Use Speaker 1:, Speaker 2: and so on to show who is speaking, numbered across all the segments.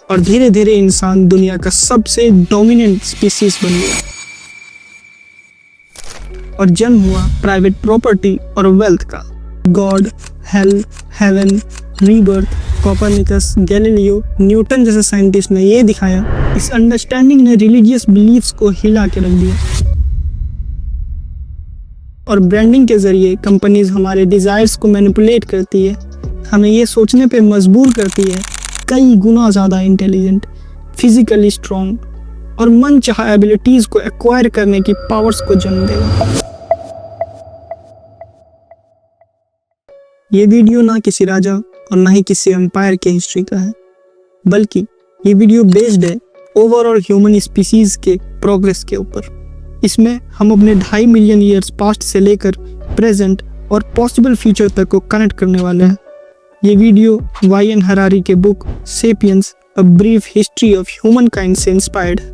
Speaker 1: और धीरे धीरे इंसान दुनिया का सबसे डोमिनेंट स्पीसीज बन गया और जन्म हुआ प्राइवेट प्रॉपर्टी और वेल्थ का। God, hell, heaven, rebirth, Copernicus, Galileo, Newton जैसे साइंटिस्ट ने ये दिखाया। इस अंडरस्टैंडिंग ने रिलीजियस बिलीफ्स को हिला के रख दिया और ब्रांडिंग के जरिए कंपनीज हमारे डिजायर्स को मैनिपुलेट करती है, हमें ये सोचने पे मजबूर करती है कई गुना ज़्यादा इंटेलिजेंट, फिजिकली स्ट्रॉन्ग और मनचाहा एबिलिटीज को एक्वायर करने की पावर्स को जन्म देगा। ये वीडियो ना किसी राजा और ना ही किसी एम्पायर के हिस्ट्री का है, बल्कि ये वीडियो बेस्ड है ओवरऑल ह्यूमन स्पीसीज के प्रोग्रेस के ऊपर। इसमें हम अपने 2.5 मिलियन ईयर्स पास्ट से लेकर प्रेजेंट और पॉसिबल फ्यूचर तक को कनेक्ट करने वाले हैं। ये वीडियो वाई.एन. हरारी के book sapiens a brief history of human kind से इंस्पायर्ड है।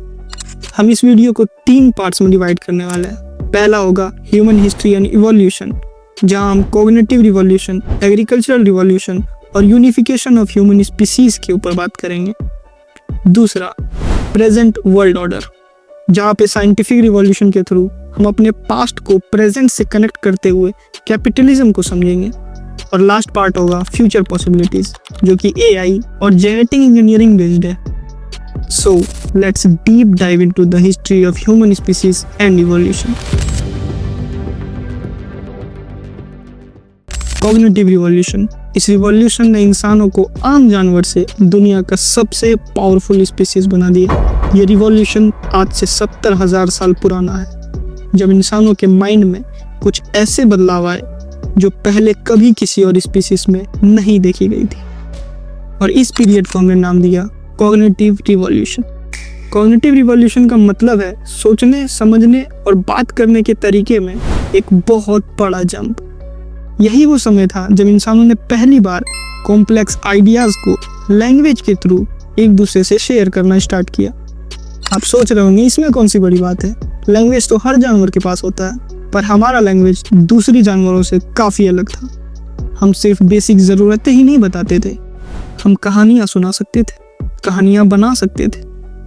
Speaker 1: हम इस वीडियो को 3 पार्ट्स में डिवाइड करने वाले हैं। पहला होगा ह्यूमन हिस्ट्री एंड इवोल्यूशन, जहां हम कॉग्निटिव रिवॉल्यूशन, एग्रीकल्चरल रिवॉल्यूशन और यूनिफिकेशन ऑफ ह्यूमन स्पीसीज के ऊपर बात करेंगे। दूसरा, प्रेजेंट वर्ल्ड ऑर्डर, जहाँ पे साइंटिफिक रिवॉल्यूशन के थ्रू हम अपने पास्ट को प्रेजेंट से कनेक्ट करते हुए कैपिटलिज्म को समझेंगे। और लास्ट पार्ट होगा फ्यूचर पॉसिबिलिटीज, जो कि एआई और जेनेटिक इंजीनियरिंग बेस्ड है। So let's deep dive into the history of human species and evolution. Cognitive revolution, इस रिवॉल्यूशन ने इंसानों को आम जानवर से दुनिया का सबसे पावरफुल स्पीसीज बना दिया। ये रिवॉल्यूशन आज से 70,000 साल पुराना है, जब इंसानों के माइंड में कुछ ऐसे बदलाव आए जो पहले कभी किसी और स्पीसीज में नहीं देखी गई थी। और इस पीरियड को हमने नाम दिया कॉग्निटिव रिवॉल्यूशन। कॉग्निटिव रिवॉल्यूशन का मतलब है सोचने, समझने और बात करने के तरीके में एक बहुत बड़ा जंप। यही वो समय था जब इंसानों ने पहली बार कॉम्प्लेक्स आइडियाज को लैंग्वेज के थ्रू एक दूसरे से शेयर करना स्टार्ट किया। आप सोच रहे होंगे इसमें कौन सी बड़ी बात है, लैंग्वेज तो हर जानवर के पास होता है, पर हमारा लैंग्वेज दूसरी जानवरों से काफ़ी अलग था। हम सिर्फ बेसिक ज़रूरतें ही नहीं बताते थे, हम कहानियाँ सुना सकते थे, कहानियाँ बना सकते थे,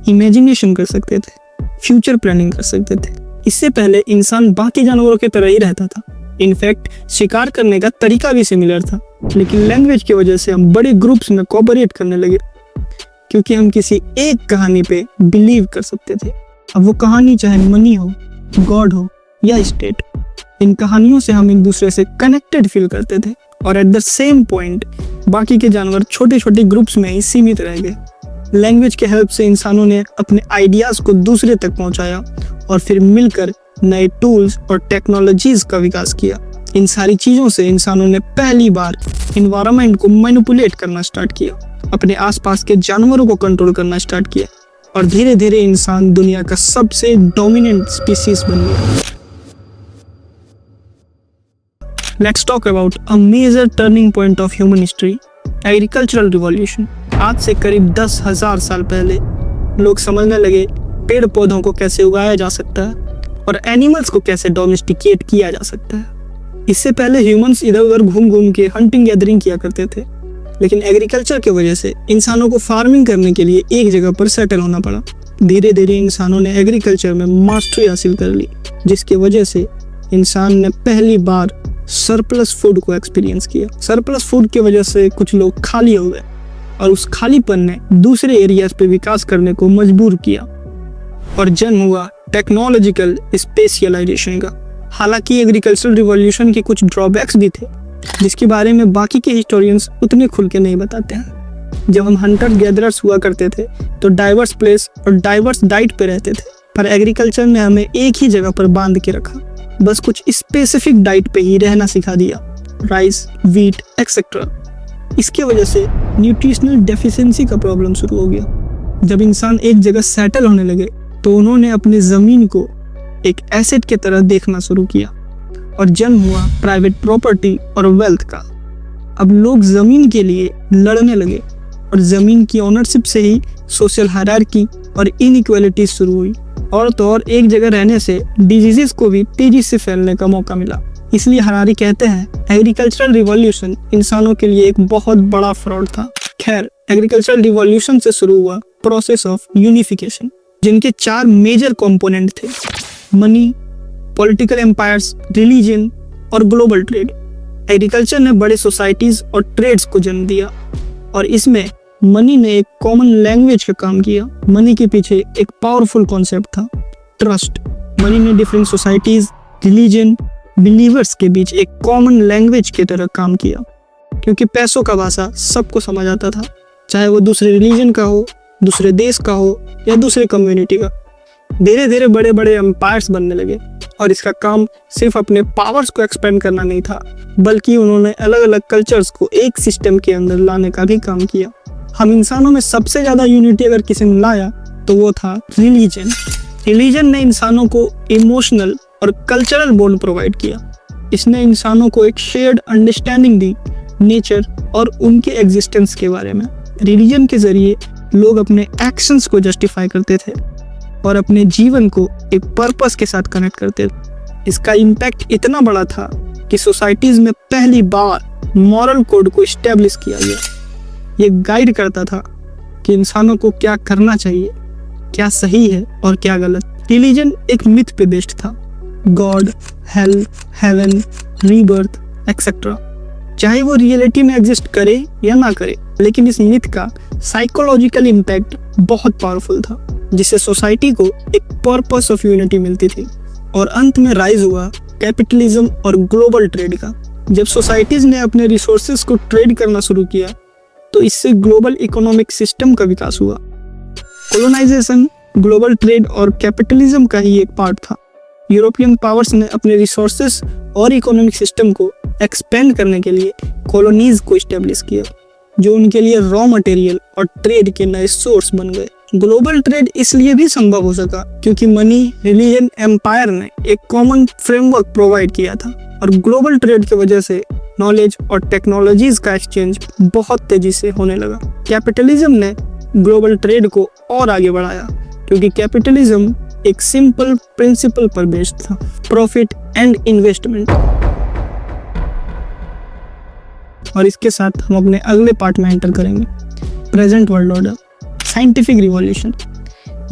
Speaker 1: इमेजिनेशन कर सकते थे, फ्यूचर प्लानिंग कर सकते थे। इससे पहले इंसान बाकी जानवरों की तरह ही रहता था। इनफैक्ट शिकार करने का तरीका भी सिमिलर था, लेकिन लैंग्वेज की वजह से हम बड़े ग्रुप्स में कोऑपरेट करने लगे, क्योंकि हम किसी एक कहानी पे बिलीव कर सकते थे। अब वो कहानी चाहे मनी हो, गॉड हो या स्टेट, इन कहानियों से हम एक दूसरे से कनेक्टेड फील करते थे। और एट द सेम पॉइंट बाकी के जानवर छोटे छोटे ग्रुप्स में ही सीमित रह गए। लैंग्वेज के हेल्प से इंसानों ने अपने आइडियाज को दूसरे तक पहुंचाया और फिर मिलकर नए टूल्स और टेक्नोलॉजीज का विकास किया। इन सारी चीज़ों से इंसानों ने पहली बार इन्वायरमेंट को मैनिपुलेट करना स्टार्ट किया, अपने आसपास के जानवरों को कंट्रोल करना स्टार्ट किया और धीरे धीरे इंसान दुनिया का सबसे डोमिनेंट स्पीसीज बन गया। Let's talk about a major turning point of human history, agricultural revolution. आज से करीब 10,000 साल पहले लोग समझने लगे पेड़ पौधों को कैसे उगाया जा सकता है और एनिमल्स को कैसे डोमेस्टिकेट किया जा सकता है। इससे पहले ह्यूमंस इधर उधर घूम घूम के हंटिंग गैदरिंग किया करते थे, लेकिन एग्रीकल्चर की वजह से इंसानों को फार्मिंग करने के लिए एक जगह पर सेटल होना पड़ा। धीरे धीरे इंसानों ने एग्रीकल्चर में मास्टरी हासिल कर ली, जिसकी वजह से इंसान ने पहली बार सरप्लस फूड को एक्सपीरियंस किया। सरप्लस फूड की वजह से कुछ लोग खाली हो गए और उस खालीपन ने दूसरे एरियाज पे विकास करने को मजबूर किया और जन्म हुआ टेक्नोलॉजिकल स्पेशलाइजेशन का। हालांकि एग्रीकल्चरल रिवॉल्यूशन के कुछ ड्रॉबैक्स भी थे, जिसके बारे में बाकी के हिस्टोरियंस उतने खुल के नहीं बताते हैं। जब हम हंटर गैदरर्स हुआ करते थे तो डाइवर्स प्लेस और डाइवर्स डाइट पे रहते थे, पर एग्रीकल्चर ने हमें एक ही जगह पर बांध के रखा, बस कुछ स्पेसिफिक डाइट पे ही रहना सिखा दिया, राइस, व्हीट एक्सेट्रा। इसके वजह से न्यूट्रिशनल डेफिशिएंसी का प्रॉब्लम शुरू हो गया। जब इंसान एक जगह सेटल होने लगे तो उन्होंने अपनी ज़मीन को एक एसेट की तरह देखना शुरू किया और जन्म हुआ प्राइवेट प्रॉपर्टी और वेल्थ का। अब लोग ज़मीन के लिए लड़ने लगे और ज़मीन की ओनरशिप से ही सोशल हायरार्की और इनइक्वालिटी शुरू हुई। और तो और एक जगह रहने से डिजीजेस को भी तेजी से फैलने का मौका मिला। इसलिए हरारी कहते हैं एग्रीकल्चरल रिवॉल्यूशन इंसानों के लिए एक बहुत बड़ा फ्रॉड था। खैर, एग्रीकल्चरल रिवॉल्यूशन से शुरू हुआ प्रोसेस ऑफ यूनिफिकेशन, जिनके 4 मेजर कंपोनेंट थे: मनी, पॉलिटिकल एम्पायर्स, रिलीजन और ग्लोबल ट्रेड। एग्रीकल्चर ने बड़े सोसाइटीज और ट्रेड्स को जन्म दिया और इसमें मनी ने एक कॉमन लैंग्वेज का काम किया। मनी के पीछे एक पावरफुल कॉन्सेप्ट था, ट्रस्ट। मनी ने डिफरेंट सोसाइटीज, रिलीजन, बिलीवर्स के बीच एक कॉमन लैंग्वेज की तरह काम किया, क्योंकि पैसों का भाषा सबको समझ आता था, चाहे वो दूसरे रिलीजन का हो, दूसरे देश का हो या दूसरे कम्युनिटी का। धीरे धीरे बड़े बड़े एम्पायर्स बनने लगे और इसका काम सिर्फ अपने पावर्स को एक्सपेंड करना नहीं था, बल्कि उन्होंने अलग अलग कल्चर्स को एक सिस्टम के अंदर लाने का भी काम किया। हम इंसानों में सबसे ज़्यादा यूनिटी अगर किसी ने लाया तो वो था रिलीजन। रिलीजन ने इंसानों को इमोशनल और कल्चरल बॉन्ड प्रोवाइड किया। इसने इंसानों को एक शेयर्ड अंडरस्टैंडिंग दी नेचर और उनके एग्जिस्टेंस के बारे में। रिलीजन के जरिए लोग अपने एक्शंस को जस्टिफाई करते थे और अपने जीवन को एक पर्पस के साथ कनेक्ट करते थे। इसका इम्पैक्ट इतना बड़ा था कि सोसाइटीज में पहली बार मॉरल कोड को इस्टेब्लिश किया गया। ये गाइड करता था कि इंसानों को क्या करना चाहिए, क्या सही है और क्या गलत। रिलीजन एक मिथ पे बेस्ड था, God, hell, heaven, rebirth etcetera. चाहे वो रियलिटी में एग्जिस्ट करे या ना करे, लेकिन इस मिथ का साइकोलॉजिकल इम्पैक्ट बहुत पावरफुल था, जिससे सोसाइटी को एक पर्पस ऑफ यूनिटी मिलती थी। और अंत में राइज हुआ कैपिटलिज्म और ग्लोबल ट्रेड का। जब सोसाइटीज ने अपने रिसोर्सेज को ट्रेड करना शुरू किया तो इससे ग्लोबल इकोनॉमिक सिस्टम का विकास हुआ। कोलोनाइजेशन ग्लोबल ट्रेड और कैपिटलिज्म का ही एक पार्ट था। यूरोपियन पावर्स ने अपने रिसोर्सेज और इकोनॉमिक सिस्टम को एक्सपेंड करने के लिए कॉलोनीज को इस्टेब्लिश किया, जो उनके लिए रॉ मटेरियल और ट्रेड के नए सोर्स बन गए। ग्लोबल ट्रेड इसलिए भी संभव हो सका क्योंकि मनी, रिलीजन, एम्पायर ने एक कॉमन फ्रेमवर्क प्रोवाइड किया था और ग्लोबल ट्रेड की वजह से नॉलेज और टेक्नोलॉजीज का एक्सचेंज बहुत तेजी से होने लगा। कैपिटलिज्म ने ग्लोबल ट्रेड को और आगे बढ़ाया क्योंकि कैपिटलिज्म एक सिंपल प्रिंसिपल पर बेस्ड था, प्रॉफिट एंड इन्वेस्टमेंट। और इसके साथ हम अपने अगले पार्ट में एंटर करेंगे, present world order, scientific revolution.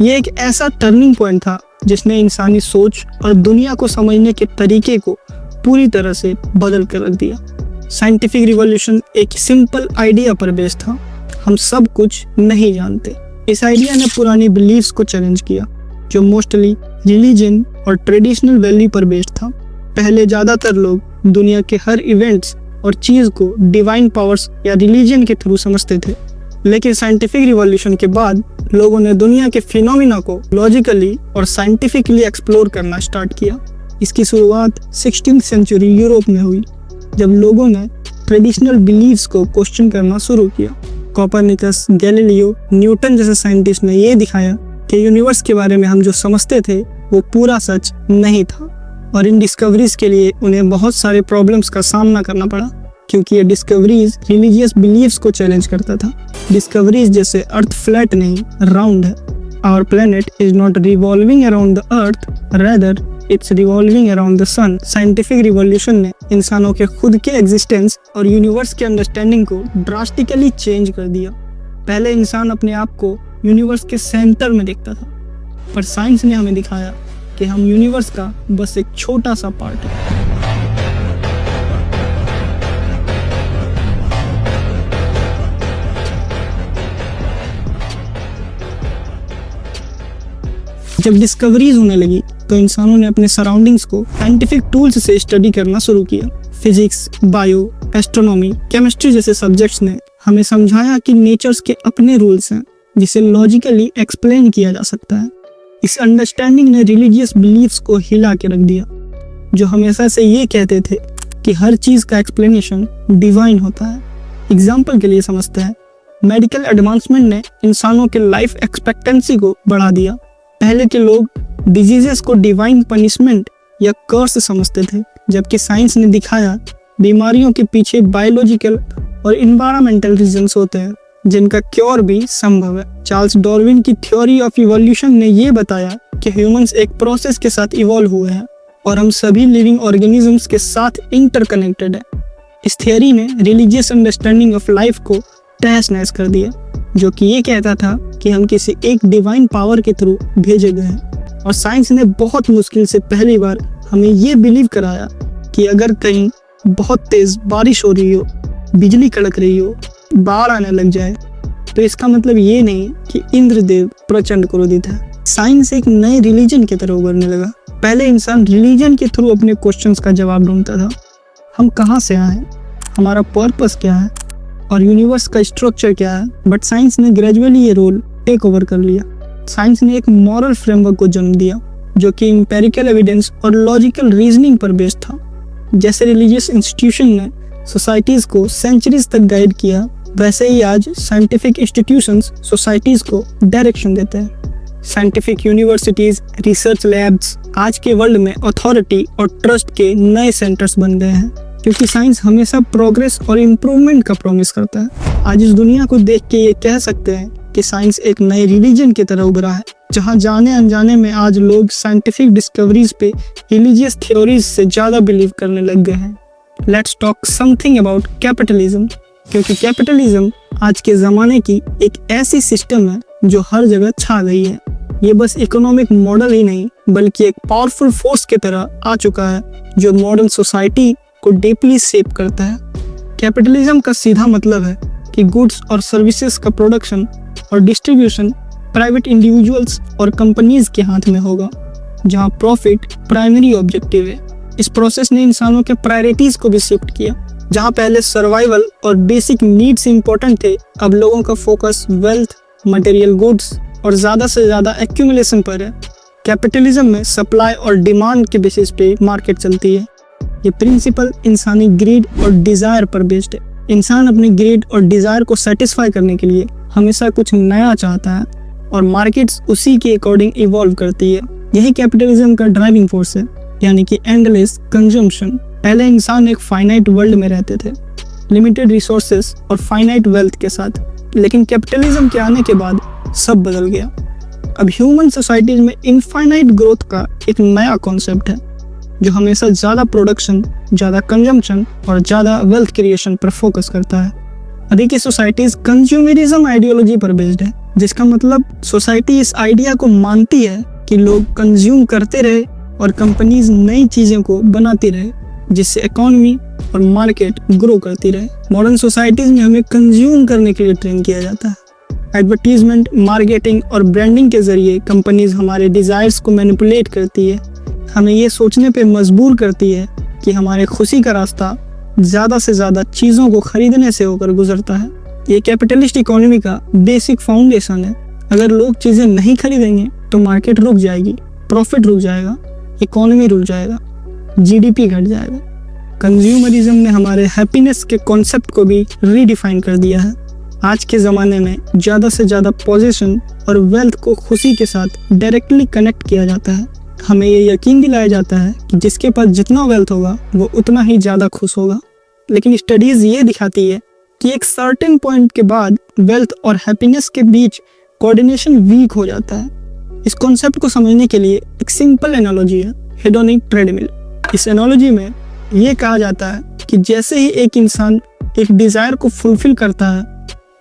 Speaker 1: ये एक ऐसा टर्निंग पॉइंट था जिसने इंसानी सोच और दुनिया को समझने के तरीके को पूरी तरह से बदल कर रख दिया। साइंटिफिक रिवॉल्यूशन एक सिंपल आइडिया पर बेस्ड था, हम सब कुछ नहीं जानते। इस आइडिया ने पुरानी बिलीफ्स को चैलेंज किया जो मोस्टली रिलीजन और ट्रेडिशनल वैल्यू पर बेस्ड था। पहले ज़्यादातर लोग दुनिया के हर इवेंट्स और चीज़ को डिवाइन पावर्स या रिलीजन के थ्रू समझते थे, लेकिन साइंटिफिक रिवॉल्यूशन के बाद लोगों ने दुनिया के फिनोमिना को लॉजिकली और साइंटिफिकली एक्सप्लोर करना स्टार्ट किया। इसकी शुरुआत 16वीं सेंचुरी यूरोप में हुई, जब लोगों ने ट्रेडिशनल बिलीव्स को क्वेश्चन करना शुरू किया। कोपरनिकस, गैलीलियो, न्यूटन जैसे साइंटिस्ट ने ये दिखाया कि यूनिवर्स के बारे में हम जो समझते थे वो पूरा सच नहीं था, और इन डिस्कवरीज के लिए उन्हें बहुत सारे प्रॉब्लम्स का सामना करना पड़ा क्योंकि ये डिस्कवरीज रिलीजियस बिलीव्स को चैलेंज करता था। डिस्कवरीज जैसे अर्थ फ्लैट नहीं, राउंड है, our planet is not revolving around the earth, rather it's revolving around the sun. Scientific revolution ने इंसानों के खुद के एग्जिस्टेंस और यूनिवर्स के अंडरस्टैंडिंग को ड्रास्टिकली चेंज कर दिया। पहले इंसान अपने आप को यूनिवर्स के सेंटर में देखता था, पर साइंस ने हमें दिखाया कि हम यूनिवर्स का बस एक छोटा सा पार्ट है। जब डिस्कवरीज होने लगी तो इंसानों ने अपने सराउंडिंग्स को साइंटिफिक टूल्स से स्टडी करना शुरू किया। फिजिक्स, बायो, एस्ट्रोनॉमी, केमिस्ट्री जैसे सब्जेक्ट्स ने हमें समझाया कि नेचर्स के अपने रूल्स हैं जिसे लॉजिकली एक्सप्लेन किया जा सकता है। इस अंडरस्टैंडिंग ने रिलीजियस बिलीफ्स को हिला के रख दिया, जो हमेशा से ये कहते थे कि हर चीज़ का एक्सप्लेनेशन डिवाइन होता है। एग्जाम्पल के लिए समझते हैं, मेडिकल एडवांसमेंट ने इंसानों के लाइफ एक्सपेक्टेंसी को बढ़ा दिया। पहले के लोग डिजीजेस को डिवाइन पनिशमेंट या कर्स समझते थे, जबकि साइंस ने दिखाया बीमारियों के पीछे बायोलॉजिकल और इन्वायरमेंटल रीजंस होते हैं जिनका क्योर भी संभव है। चार्ल्स डार्विन की थ्योरी ऑफ इवोल्यूशन ने यह बताया कि ह्यूमंस एक प्रोसेस के साथ इवॉल्व हुए हैं और हम सभी लिविंग ऑर्गेनिजम्स के साथ इंटरकनेक्टेड है। इस थियरी ने रिलीजियस अंडरस्टैंडिंग ऑफ लाइफ को तहस नहस कर दिया, जो कि ये कहता था कि हम किसी एक डिवाइन पावर के थ्रू भेजे गए हैं। और साइंस ने बहुत मुश्किल से पहली बार हमें ये बिलीव कराया कि अगर कहीं बहुत तेज बारिश हो रही हो, बिजली कड़क रही हो, बाढ़ आने लग जाए, तो इसका मतलब ये नहीं कि इंद्रदेव प्रचंड क्रोधित है। साइंस एक नए रिलीजन की तरह उभरने लगा। पहले इंसान रिलीजन के थ्रू अपने क्वेश्चंस का जवाब ढूंढता था। हम कहाँ से आए, हमारा पर्पस क्या है और यूनिवर्स का स्ट्रक्चर क्या है। बट साइंस ने ग्रेजुअली ये रोल टेक ओवर कर लिया। साइंस ने एक मॉरल फ्रेमवर्क को जन्म दिया जो कि एम्पेरिकल एविडेंस और लॉजिकल रीजनिंग पर बेस्ड था। जैसे रिलीजियस इंस्टीट्यूशन ने सोसाइटीज को सेंचुरीज तक गाइड किया, वैसे ही आज साइंटिफिक इंस्टीट्यूशंस सोसाइटीज को डायरेक्शन देते हैं। साइंटिफिक यूनिवर्सिटीज, रिसर्च लैब्स आज के वर्ल्ड में अथॉरिटी और ट्रस्ट के नए सेंटर्स बन गए हैं, क्योंकि साइंस हमेशा प्रोग्रेस और इम्प्रूवमेंट का प्रॉमिस करता है। आज इस दुनिया को देख के ये कह सकते हैं कि साइंस एक नए रिलीजन की तरह उभरा है, जहां जाने अनजाने में आज लोग साइंटिफिक डिस्कवरीज पे रिलीजियस थ्योरीज से ज़्यादा बिलीव करने लग गए हैं। Let's talk something about capitalism, क्योंकि कैपिटलिज्म आज के ज़माने की एक ऐसी सिस्टम है जो हर जगह छा गई है। ये बस इकोनॉमिक मॉडल ही नहीं बल्कि एक पावरफुल फोर्स की तरह आ चुका है जो मॉडर्न सोसाइटी को डीपली शेप करता है। कैपिटलिज्म का सीधा मतलब है कि गुड्स और सर्विसेज का प्रोडक्शन और डिस्ट्रीब्यूशन प्राइवेट इंडिविजुअल्स और कंपनीज के हाथ में होगा, जहां प्रॉफिट प्राइमरी ऑब्जेक्टिव है। इस प्रोसेस ने इंसानों के प्रायोरिटीज को भी शिफ्ट किया। जहां पहले सर्वाइवल और बेसिक नीड्स इंपॉर्टेंट थे, अब लोगों का फोकस वेल्थ, मटेरियल गुड्स और ज़्यादा से ज़्यादा एक्यूमुलेशन पर है। कैपिटलिज्म में सप्लाई और डिमांड के बेसिस पे मार्केट चलती है। ये प्रिंसिपल इंसानी ग्रीड और डिज़ायर पर बेस्ड है। इंसान अपने ग्रीड और डिज़ायर को सेटिस्फाई करने के लिए हमेशा कुछ नया चाहता है और मार्केट्स उसी के अकॉर्डिंग इवॉल्व करती है। यही कैपिटलिज्म का ड्राइविंग फोर्स है, यानी कि एंडलेस कंजम्पशन। पहले इंसान एक फाइनाइट वर्ल्ड में रहते थे, लिमिटेड रिसोर्सेस और फाइनाइट वेल्थ के साथ, लेकिन कैपिटलिज्म के आने के बाद सब बदल गया। अब ह्यूमन सोसाइटीज में इनफाइनाइट ग्रोथ का एक नया कॉन्सेप्ट है जो हमेशा ज़्यादा प्रोडक्शन, ज़्यादा कंजम्पशन और ज़्यादा वेल्थ क्रिएशन पर फोकस करता है। अभी की सोसाइटीज कंज्यूमरिज्म आइडियोलॉजी पर बेस्ड है, जिसका मतलब सोसाइटी इस आइडिया को मानती है कि लोग कंज्यूम करते रहे और कंपनीज नई चीज़ों को बनाती रहे, जिससे इकोनॉमी और मार्केट ग्रो करती रहे। मॉडर्न सोसाइटीज में हमें कंज्यूम करने के लिए ट्रेन किया जाता है। एडवर्टीजमेंट, मार्केटिंग और ब्रांडिंग के जरिए कंपनीज हमारे डिज़ायर्स को मैनिपुलेट करती है, हमें ये सोचने पे मजबूर करती है कि हमारे खुशी का रास्ता ज़्यादा से ज़्यादा चीज़ों को खरीदने से होकर गुजरता है। ये कैपिटलिस्ट इकोनॉमी का बेसिक फाउंडेशन है। अगर लोग चीज़ें नहीं खरीदेंगे तो मार्केट रुक जाएगी, प्रॉफिट रुक जाएगा, इकोनॉमी रुक जाएगा, जीडीपी घट जाएगा। कंज्यूमरिज्म ने हमारे हैप्पीनेस के कॉन्सेप्ट को भी रीडिफाइन कर दिया है। आज के ज़माने में ज़्यादा से ज़्यादा पोजीशन और वेल्थ को खुशी के साथ डायरेक्टली कनेक्ट किया जाता है। हमें ये यकीन दिलाया जाता है कि जिसके पास जितना वेल्थ होगा वो उतना ही ज़्यादा खुश होगा। लेकिन स्टडीज़ ये दिखाती है कि एक सर्टेन पॉइंट के बाद वेल्थ और हैप्पीनेस के बीच कोऑर्डिनेशन वीक हो जाता है। इस कॉन्सेप्ट को समझने के लिए एक सिंपल एनालॉजी है, हेडोनिक ट्रेडमिल। इस एनालॉजी में ये कहा जाता है कि जैसे ही एक इंसान एक डिज़ायर को फुलफिल करता है,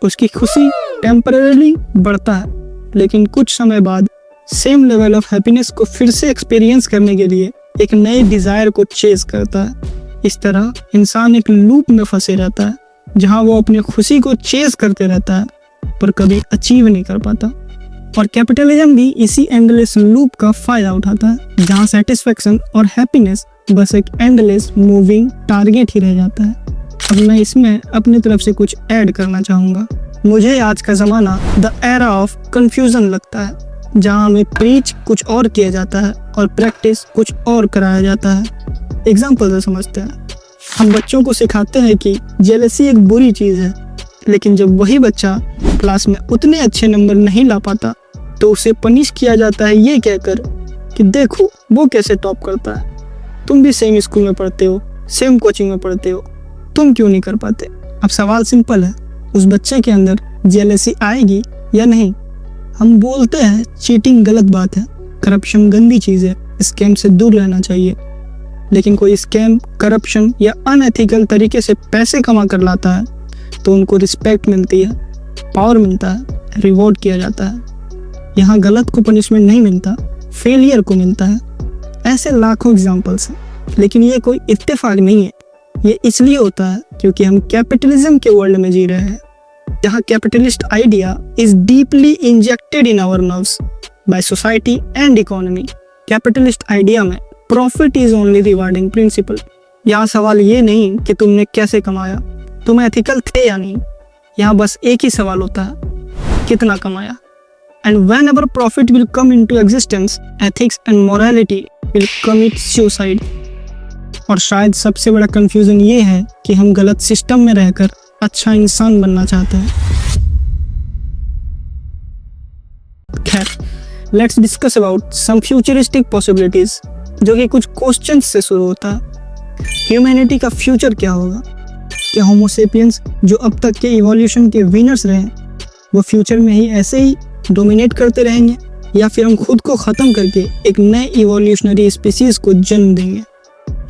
Speaker 1: उसकी खुशी टेम्परेरी बढ़ता है, लेकिन कुछ समय बाद सेम लेवल ऑफ हैप्पीनेस को फिर से एक्सपीरियंस करने के लिए एक नए डिज़ायर को चेज करता है। इस तरह इंसान एक लूप में फंसे रहता है, जहां वो अपनी खुशी को चेज करते रहता है पर कभी अचीव नहीं कर पाता। और कैपिटलिज्म भी इसी एंडलेस लूप का फायदा उठाता है, जहां सेटिस्फेक्शन और हैप्पीनेस बस एक एंडलेस मूविंग टारगेट ही रह जाता है। अब मैं इसमें अपनी तरफ से कुछ ऐड करना चाहूँगा। मुझे आज का ज़माना द एरा ऑफ कन्फ्यूज़न लगता है, जहाँ हमें प्रीच कुछ और किया जाता है और प्रैक्टिस कुछ और कराया जाता है। एग्जाम्पल से समझते हैं। हम बच्चों को सिखाते हैं कि जेलसी एक बुरी चीज़ है, लेकिन जब वही बच्चा क्लास में उतने अच्छे नंबर नहीं ला पाता तो उसे पनिश किया जाता है ये कहकर कि देखो वो कैसे टॉप करता है, तुम भी सेम स्कूल में पढ़ते हो, सेम कोचिंग में पढ़ते हो, तुम क्यों नहीं कर पाते। अब सवाल सिंपल है, उस बच्चे के अंदर जेलसी आएगी या नहीं। हम बोलते हैं चीटिंग गलत बात है, करप्शन गंदी चीज़ है, स्कैम से दूर रहना चाहिए। लेकिन कोई स्कैम, करप्शन या अनएथिकल तरीके से पैसे कमा कर लाता है तो उनको रिस्पेक्ट मिलती है, पावर मिलता है, रिवॉर्ड किया जाता है। यहाँ गलत को पनिशमेंट नहीं मिलता, फेलियर को मिलता है। ऐसे लाखों एग्जाम्पल्स हैं, लेकिन ये कोई इत्तेफाक नहीं है। ये इसलिए होता है क्योंकि हम कैपिटलिज्म के वर्ल्ड में जी रहे हैं, जहाँ capitalist idea is deeply injected in our nerves by society and economy. Capitalist idea में profit is only rewarding principle. यहाँ सवाल ये नहीं कि तुमने कैसे कमाया, तुम एथिकल थे या नहीं। यहाँ बस एक ही सवाल होता है, कितना कमाया। And whenever profit will come into existence, ethics and morality will commit suicide। और शायद सबसे बड़ा कंफ्यूजन ये है कि हम गलत सिस्टम में रहकर अच्छा इंसान बनना चाहते हैं। खैर, let's discuss about some futuristic possibilities, जो कि कुछ क्वेश्चंस से शुरू होता है। ह्यूमैनिटी का फ्यूचर क्या होगा? क्या होमो सेपियंस, जो अब तक के इवोल्यूशन के विनर्स रहे, वो फ्यूचर में ही ऐसे ही डोमिनेट करते रहेंगे, या फिर हम खुद को ख़त्म करके एक नए इवोल्यूशनरी स्पीसीज को जन्म देंगे?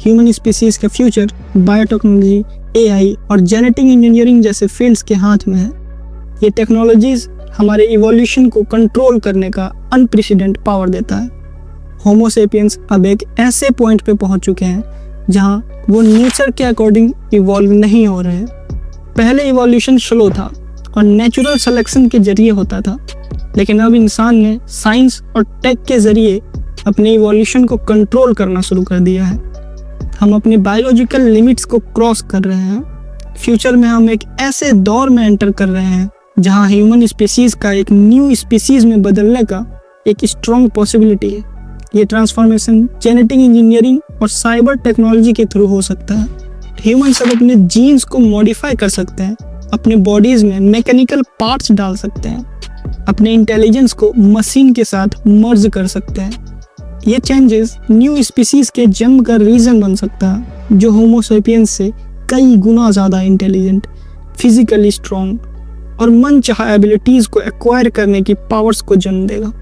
Speaker 1: ह्यूमन स्पीसीज का फ्यूचर बायोटेक्नोलॉजी, एआई और जेनेटिक इंजीनियरिंग जैसे फील्ड्स के हाथ में है। ये टेक्नोलॉजीज हमारे इवोल्यूशन को कंट्रोल करने का अनप्रेसिडेंट पावर देता है। होमो सेपियंस अब एक ऐसे पॉइंट पे पहुंच चुके हैं जहां वो नेचर के अकॉर्डिंग इवॉल्व नहीं हो रहे हैं। पहले इवोल्यूशन स्लो था और नेचुरल सिलेक्शन के जरिए होता था, लेकिन अब इंसान ने साइंस और टेक के जरिए अपने इवोल्यूशन को कंट्रोल करना शुरू कर दिया है। हम अपने बायोलॉजिकल लिमिट्स को क्रॉस कर रहे हैं। फ्यूचर में हम एक ऐसे दौर में एंटर कर रहे हैं जहां ह्यूमन स्पीसीज का एक न्यू स्पीसीज में बदलने का एक स्ट्रॉन्ग पॉसिबिलिटी है। ये ट्रांसफॉर्मेशन जेनेटिक इंजीनियरिंग और साइबर टेक्नोलॉजी के थ्रू हो सकता है। ह्यूमन सब अपने जीन्स को मॉडिफाई कर सकते हैं, अपने बॉडीज में मैकेनिकल पार्ट्स डाल सकते हैं, अपने इंटेलिजेंस को मशीन के साथ मर्ज कर सकते हैं। ये चेंजेस न्यू स्पीसीज के जन्म का रीजन बन सकता है, जो होमो सेपियंस से कई गुना ज़्यादा इंटेलिजेंट, फिजिकली स्ट्रॉन्ग और मनचाहा एबिलिटीज़ को एक्वायर करने की पावर्स को जन्म देगा।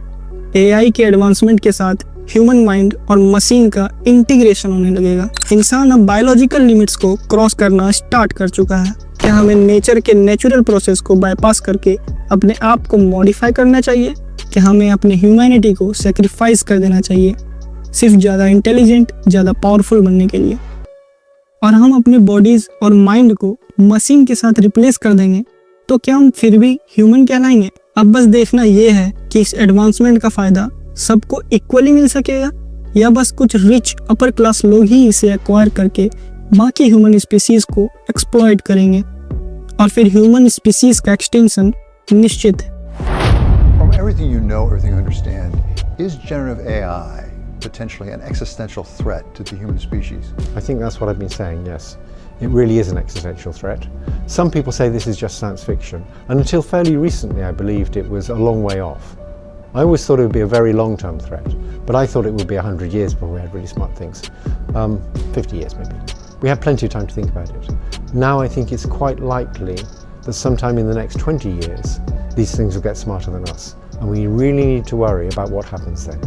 Speaker 1: एआई के एडवांसमेंट के साथ ह्यूमन माइंड और मशीन का इंटीग्रेशन होने लगेगा। इंसान अब बायोलॉजिकल लिमिट्स को क्रॉस करना स्टार्ट कर चुका है। क्या हमें नेचर के नेचुरल प्रोसेस को बाईपास करके अपने आप को मॉडिफाई करना चाहिए? क्या हमें अपने ह्यूमैनिटी को सेक्रीफाइस कर देना चाहिए सिर्फ ज़्यादा इंटेलिजेंट, ज़्यादा पावरफुल बनने के लिए? और हम अपने बॉडीज और माइंड को मशीन के साथ रिप्लेस कर देंगे तो क्या हम फिर भी ह्यूमन कहलाएंगे? अब बस देखना यह है कि इस एडवांसमेंट का फायदा सबको इक्वली मिल सकेगा, या बस कुछ रिच अपर क्लास लोग ही इसे एक्वायर करके बाकी ह्यूमन स्पीसीज को एक्सप्लॉइट करेंगे, और फिर ह्यूमन स्पीसीज का एक्सटेंशन निश्चित है।
Speaker 2: From everything you know, everything you understand, is generative AI potentially an existential threat to the human species?
Speaker 3: I think that's what I've been saying, yes. It really is an existential threat. Some people say this is just science fiction, and until fairly recently I believed it was a long way off. I always thought it would be a very long-term threat, but I thought it would be 100 years before we had really smart things. 50 years maybe. We have plenty of time to think about it. Now I think it's quite likely that sometime in the next 20 years, these things will get smarter than us, and we really need to worry about what happens then.